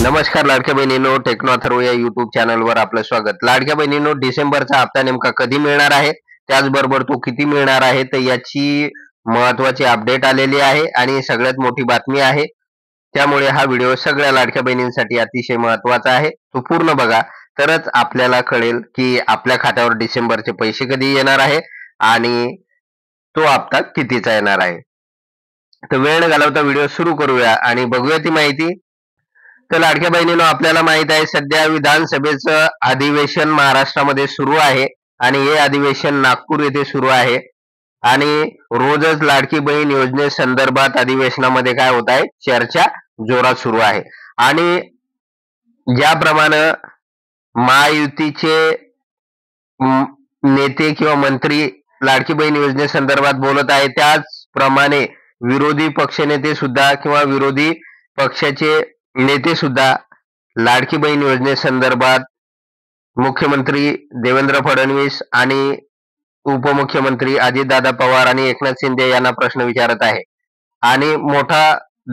नमस्कार लाडक्या बहिणींनो, टेक्नो अथर्व या युट्यूब चॅनलवर आपलं स्वागत. लाडक्या बहिणींनो, डिसेंबरचा हप्ता नेमका कधी मिळणार आहे, त्याचबरोबर तो किती मिळणार आहे, तर याची महत्वाची अपडेट आलेली आहे आणि सगळ्यात मोठी बातमी आहे. त्यामुळे हा व्हिडिओ सगळ्या लाडक्या बहिणींसाठी अतिशय महत्वाचा आहे. तो पूर्ण बघा, तरच आपल्याला कळेल की आपल्या खात्यावर डिसेंबरचे पैसे कधी येणार आहे आणि तो हप्ता कितीचा येणार आहे. तर वेळ न घालवता व्हिडिओ सुरू करूया आणि बघूया ती माहिती. तर लाडक्या बहिणींनो, आपल्याला माहित आहे सध्या विधानसभेचं अधिवेशन महाराष्ट्रामध्ये सुरू आहे आणि हे अधिवेशन नागपूर येथे सुरू आहे आणि रोजच लाडकी बहीण योजनेसंदर्भात अधिवेशनामध्ये काय होत आहे, चर्चा जोरात सुरू आहे. आणि ज्याप्रमाणे महायुतीचे नेते किंवा मंत्री लाडकी बहीण योजनेसंदर्भात बोलत आहे, त्याचप्रमाणे विरोधी पक्षनेते सुद्धा किंवा विरोधी पक्षाचे नेते सुद्धा लाडकी बहीण योजनेसंदर्भात मुख्यमंत्री देवेंद्र फडणवीस आणि उपमुख्यमंत्री अजितदादा पवार आणि एकनाथ शिंदे यांना प्रश्न विचारत आहे आणि मोठा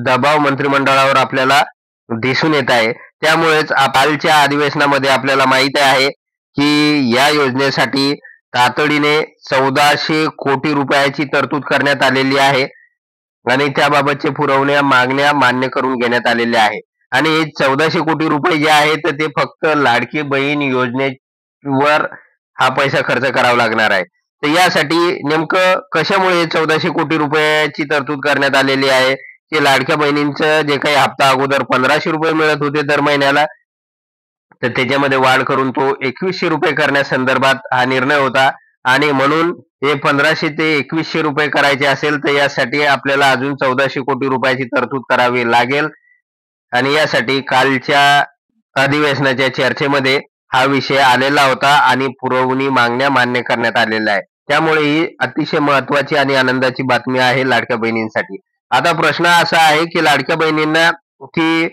दबाव मंत्रिमंडळावर आपल्याला दिसून येत आहे. त्यामुळेच कालच्या अधिवेशनामध्ये आपल्याला माहिती आहे की या योजनेसाठी तातडीने 1400 कोटी रुपयाची तरतूद करण्यात आलेली आहे आणि त्याबाबतचे पुरवण्या मागण्या मान्य करून घेण्यात आलेल्या आहे. आणि हे 1400 कोटी रुपये जे आहेत ते फक्त लाडकी बहीण योजनेवर हा पैसा खर्च करावा लागणार आहे. तर यासाठी नेमकं कशामुळे 1400 कोटी रुपयाची तरतूद करण्यात आलेली आहे की लाडक्या बहिणींचं जे काही हप्ता अगोदर 1500 रुपये मिळत होते दर महिन्याला, तर त्याच्यामध्ये वाढ करून तो 2100 रुपये करण्यासंदर्भात हा निर्णय होता आणि म्हणून हे 1500 ते 2100 रुपये करायचे असेल तर यासाठी आपल्याला अजून 1400 कोटी रुपयाची तरतूद करावी लागेल. आणि यासाठी कालच्या अधिवेशनाच्या चर्चेमध्ये हा विषय आलेला होता आणि पुरवणी मागण्या मान्य करण्यात आलेल्या आहे. त्यामुळे ही अतिशय महत्वाची आणि आनंदाची बातमी आहे लाडक्या बहिणींसाठी. आता प्रश्न असा आहे की लाडक्या बहिणींना की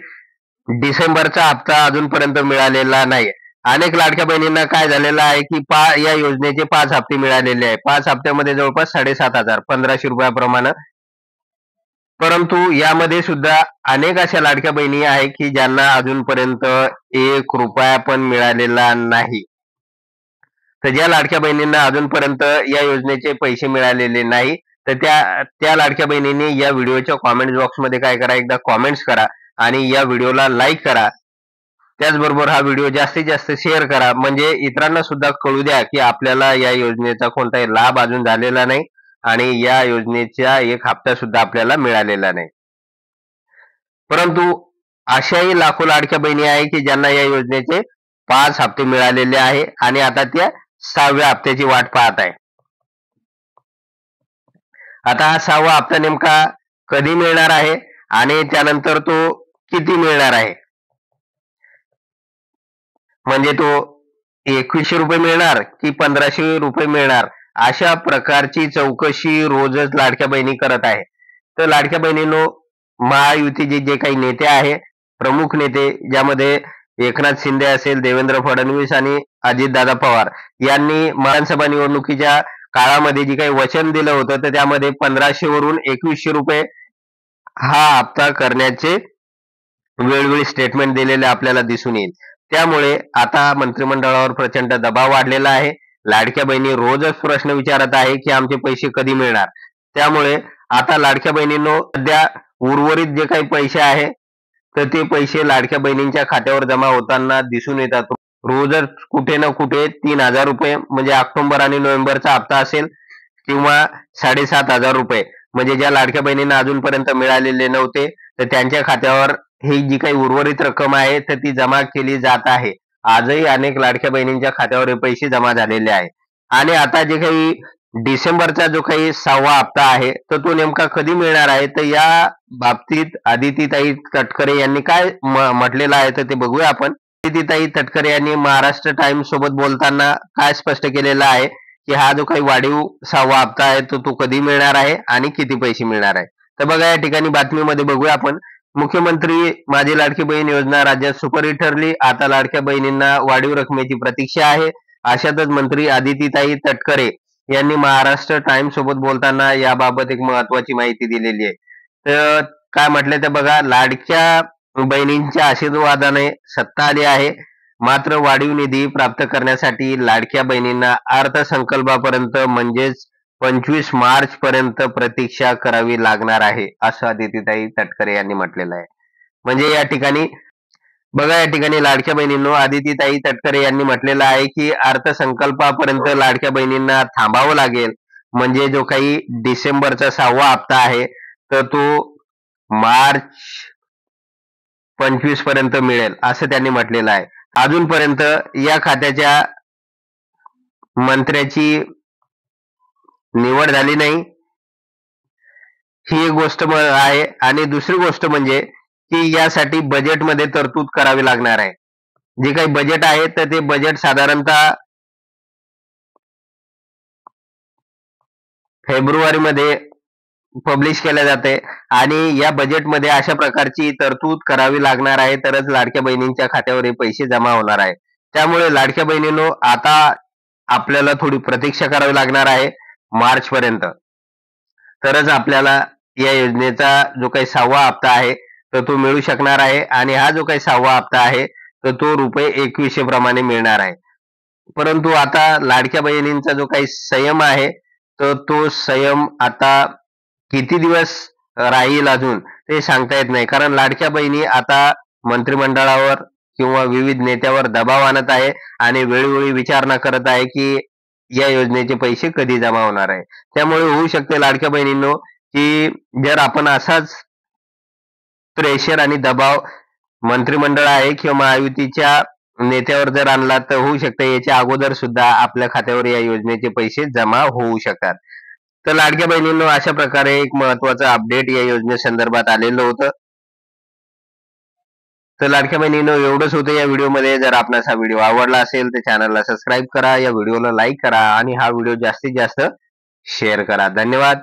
डिसेंबरचा हप्ता अजूनपर्यंत मिळालेला नाही. अनेक लाडक्या बहिणींना काय झालेलं आहे की या योजनेचे 5 हप्ते मिळालेले आहे. 5 हप्त्यामध्ये जवळपास 7,500 1500 रुपयाप्रमाणे. परंतु यामध्ये सुद्धा अनेक अशा लाडक्या बहिणी आहे की ज्यांना अजूनपर्यंत 1 रुपया पण मिळालेला नाही. तर ज्या लाडक्या बहिणींना अजूनपर्यंत या योजनेचे पैसे मिळालेले नाही, तर त्या लाडक्या बहिणींनी या व्हिडिओच्या कॉमेंट बॉक्समध्ये काय करा, एकदा कॉमेंट्स करा आणि या व्हिडिओला लाईक करा. त्याचबरोबर हा व्हिडिओ जास्तीत जास्त शेअर करा, म्हणजे इतरांना सुद्धा कळू द्या की आपल्याला या योजनेचा कोणताही लाभ अजून झालेला नाही आणि या योजनेचा 1 हप्ता सुद्धा आपल्याला मिळालेला नाही. परंतु अशाही लाखो लाडक्या बहिणी आहे की ज्यांना या योजनेचे 5 हप्ते मिळालेले आहे आणि आता त्या 6व्या हप्त्याची वाट पाहत आहे. आता हा 6वा हप्ता नेमका कधी मिळणार आहे आणि त्यानंतर तो किती मिळणार आहे, म्हणजे तो 2100 रुपये मिळणार की 1500 रुपये मिळणार, अशा प्रकारची चौकशी रोजच लाडक्या बहिणी करत आहे. तर लाडक्या बहिणींनो, महायुतीचे जे काही नेते आहे, प्रमुख नेते, ज्यामध्ये एकनाथ शिंदे असेल, देवेंद्र फडणवीस आणि अजितदादा पवार यांनी विधानसभा निवडणुकीच्या काळामध्ये जे काही वचन दिलं होतं तर त्यामध्ये 1500 वरून 2100 रुपये हा हप्ता करण्याचे वेळोवेळी स्टेटमेंट दिलेले आपल्याला दिसून येईल. त्यामुळे आता मंत्रिमंडळावर प्रचंड दबाव वाढलेला आहे. लाडक्या बहिणी रोजच प्रश्न विचारत आहे की आमचे पैसे कधी मिळणार. त्यामुळे आता लाडक्या बहिणींनो, सध्या उर्वरित जे काही पैसे आहे तर ते पैसे लाडक्या बहिणींच्या खात्यावर जमा होताना दिसून येतात. रोजच कुठे ना कुठे 3000 रुपये म्हणजे ऑक्टोबर आणि नोव्हेंबरचा हप्ता असेल किंवा 7500 रुपये म्हणजे ज्या लाडक्या बहिणींना अजूनपर्यंत मिळालेले नव्हते तर त्यांच्या खात्यावर ही जी काही उर्वरित रक्कम आहे तर ती जमा केली जात आहे. आजही अनेक लाडक्या बहिणींच्या खात्यावर हे पैसे जमा झालेले आहे. आणि आता जे काही डिसेंबरचा जो काही 6वा हप्ता आहे तर तो नेमका कधी मिळणार आहे, तर या बाबतीत आदितीताई तटकरे यांनी काय म्हटलेलं आहे तर ते बघूया आपण. आदितीताई तटकरे यांनी महाराष्ट्र टाइम्स सोबत बोलताना काय स्पष्ट केलेलं आहे की हा जो काही वाढीव 6वा हप्ता आहे तो कधी मिळणार आहे आणि किती पैसे मिळणार आहे. तर बघा, या ठिकाणी बातमीमध्ये बघूया आपण. मुख्यमंत्री माझी लाडकी बहीण योजना राज्यात सुपरहिट ठरली, आता लाडक्या बहिणींना वाढीव रकमेची प्रतीक्षा आहे. अशातच मंत्री आदितीताई तटकरे यांनी महाराष्ट्र टाइम्स सोबत बोलताना याबाबत एक महत्वाची माहिती दिलेली आहे. तर काय म्हटलंय तर बघा, लाडक्या बहिणींच्या आशीर्वादाने सत्ता आली आहे. मात्र वाढीव निधी प्राप्त करण्यासाठी लाडक्या बहिणींना अर्थसंकल्पापर्यंत म्हणजेच 25 मार्च पर्यंत प्रतीक्षा करावी लागणार आहे, असं अदितीताई तटकरे यांनी म्हटलेलं आहे. म्हणजे या ठिकाणी बघा, या ठिकाणी लाडक्या बहिणींनो, आदितीताई तटकरे यांनी म्हटलेलं आहे की अर्थसंकल्पापर्यंत लाडक्या बहिणींना थांबावं लागेल. म्हणजे जो काही डिसेंबरचा 6वा हप्ता आहे तर तो मार्च 25 पर्यंत मिळेल, असं त्यांनी म्हटलेलं आहे. अजूनपर्यंत या खात्याच्या मंत्र्याची निवड झाली नाही, ही एक गोष्ट आहे. आणि दुसरी गोष्ट म्हणजे की यासाठी बजेटमध्ये तरतूद करावी लागणार आहे. जे काही बजेट आहे तर ते बजेट साधारणतः फेब्रुवारीमध्ये पब्लिश केल्या जाते आणि या बजेटमध्ये अशा प्रकारची तरतूद करावी लागणार आहे, तरच लाडक्या बहिणींच्या खात्यावर हे पैसे जमा होणार आहे. त्यामुळे लाडक्या बहिणींनो, आता आपल्याला थोडी प्रतीक्षा करावी लागणार आहे मार्च पर्यंत, तरच आपल्याला या योजनेचा जो काही 6वा हप्ता आहे तर तो मिळू शकणार आहे. आणि हा जो काही 6वा हप्ता आहे तर तो ₹2100 प्रमाणे मिळणार आहे. परंतु आता लाडक्या बहिणींचा जो काही संयम आहे तर तो संयम आता किती दिवस राहील अजून ते सांगता येत नाही. कारण लाडक्या बहिणी आता मंत्रिमंडळावर किंवा विविध नेत्यावर दबाव आणत आहे आणि वेळोवेळी विचारणा करत आहे की या योजनेचे पैसे कधी जमा होणार आहे. त्यामुळे होऊ शकते लाडक्या बहिणींनो की जर आपण असाच प्रेशर आणि दबाव मंत्रिमंडळ आहे किंवा महायुतीच्या नेत्यावर जर आणला तर होऊ शकते याच्या अगोदर सुद्धा आपल्या खात्यावर या योजनेचे पैसे जमा होऊ शकतात. तर लाडक्या बहिणींनो, अशा प्रकारे एक महत्वाचं अपडेट या योजनेसंदर्भात आलेलं होतं. तर लाडक्या बहिणींनो, एवढंच होतं या व्हिडिओमध्ये. जर आपणास हा व्हिडिओ आवडला असेल तर चॅनलला सबस्क्राईब करा, या व्हिडिओला लाईक करा आणि हा व्हिडिओ जास्तीत जास्त शेअर करा. धन्यवाद.